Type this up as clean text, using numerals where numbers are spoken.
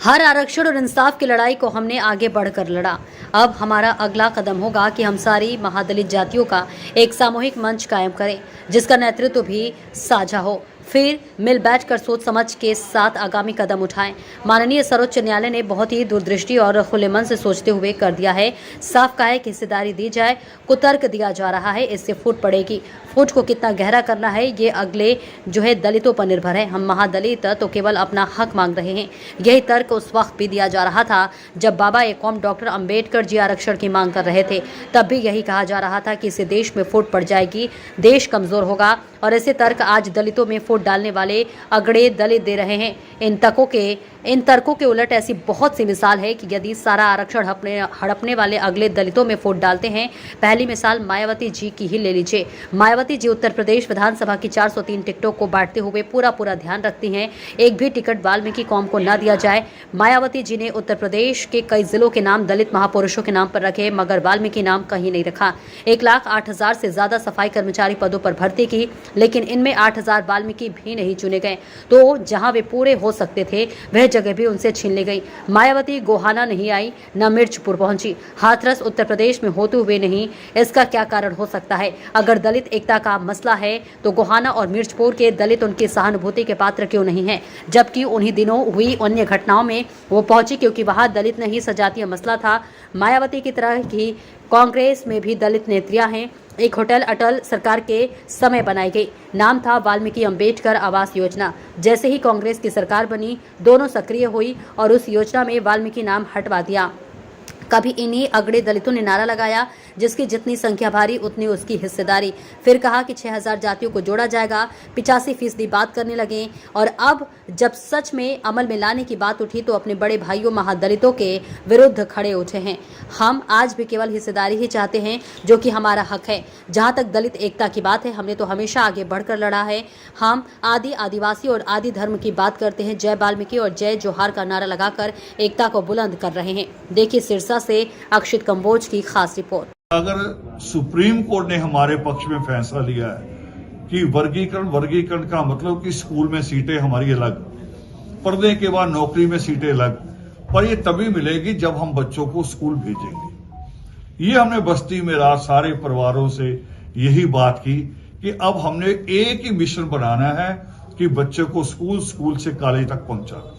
हर आरक्षण और इंसाफ की लड़ाई को हमने आगे बढ़कर लड़ा। अब हमारा अगला कदम होगा कि हम सारी महादलित जातियों का एक सामूहिक मंच कायम करें, जिसका नेतृत्व भी साझा हो। फिर मिल बैठकर सोच समझ के साथ आगामी कदम उठाएं। माननीय सर्वोच्च न्यायालय ने बहुत ही दूरदृष्टि और खुले मन से सोचते हुए कर दिया है। साफ कहा है कि हिस्सेदारी दी जाए, कुतर्क दिया जा रहा है, इससे फूट पड़ेगी। फूट को कितना गहरा करना है ये अगले दलितों पर निर्भर है। हम महादलित तो केवल अपना हक मांग रहे हैं। यही तर्क उस वक्त भी दिया जा रहा था जब बाबा ए कौम डॉक्टर अंबेडकर जी आरक्षण की मांग कर रहे थे। तब भी यही कहा जा रहा था कि इससे देश में फूट पड़ जाएगी, देश कमजोर होगा। और ऐसे तर्क आज दलितों में फूट डालने वाले अगड़े दलित दे रहे हैं। इन तर्कों के उलट ऐसी बहुत सी मिसाल है कि यदि सारा आरक्षण हड़पने वाले अगले दलितों में फूट डालते हैं। पहली मिसाल मायावती जी की ही ले लीजिए। मायावती जी उत्तर प्रदेश विधानसभा की 403 टिकटों को बांटते हुए पूरा ध्यान रखती हैं। एक भी टिकट वाल्मीकि कौम को न दिया जाए। मायावती जी ने उत्तर प्रदेश के कई जिलों के नाम दलित महापुरुषों के नाम पर रखे, मगर वाल्मीकि नाम कहीं नहीं रखा। 1,08,000 से ज्यादा सफाई कर्मचारी पदों पर भर्ती की, लेकिन इनमें 8,000 वाल्मीकि भी नहीं चुने गए। तो जहां वे पूरे हो सकते थे वह जगह भी उनसे छीन ली गई। मायावती गोहाना नहीं आई, न मिर्चपुर पहुंची। हाथरस उत्तर प्रदेश में होते हुए नहीं, इसका क्या कारण हो सकता है? अगर दलित एकता का मसला है तो गोहाना और मिर्चपुर के दलित उनकी सहानुभूति के पात्र क्यों नहीं है, जबकि उन्हीं दिनों हुई अन्य घटनाओं में वो पहुंची क्योंकि वहां दलित नहीं सजातीय मसला था। मायावती की तरह की कांग्रेस में भी दलित नेत्रियां हैं। एक होटल अटल सरकार के समय बनाई गई, नाम था वाल्मीकि अंबेडकर आवास योजना। जैसे ही कांग्रेस की सरकार बनी, दोनों सक्रिय हुई और उस योजना में वाल्मीकि नाम हटवा दिया। कभी इन्हीं अगड़े दलितों ने नारा लगाया, जिसकी जितनी संख्या भारी उतनी उसकी हिस्सेदारी। फिर कहा कि 6,000 जातियों को जोड़ा जाएगा, 85% बात करने लगे। और अब जब सच में अमल में लाने की बात उठी तो अपने बड़े भाइयों महादलितों के विरुद्ध खड़े उठे हैं। हम आज भी केवल हिस्सेदारी ही चाहते हैं, जो कि हमारा हक है। जहां तक दलित एकता की बात है, हमने तो हमेशा आगे बढ़कर लड़ा है। हम आदि आदिवासी और आदि धर्म की बात करते हैं। जय वाल्मीकि और जय जोहार का नारा लगाकर एकता को बुलंद कर रहे हैं। देखिए सिरसा से अक्षित कंबोज की खास रिपोर्ट। अगर सुप्रीम कोर्ट ने हमारे पक्ष में फैसला लिया है कि वर्गीकरण का मतलब कि स्कूल में सीटें हमारी अलग, पढ़ने के बाद नौकरी में सीटें अलग, पर ये तभी मिलेगी जब हम बच्चों को स्कूल भेजेंगे। ये हमने बस्ती में रात सारे परिवारों से यही बात की कि अब हमने एक ही मिशन बनाना है कि बच्चे को स्कूल से कॉलेज तक पहुंचा।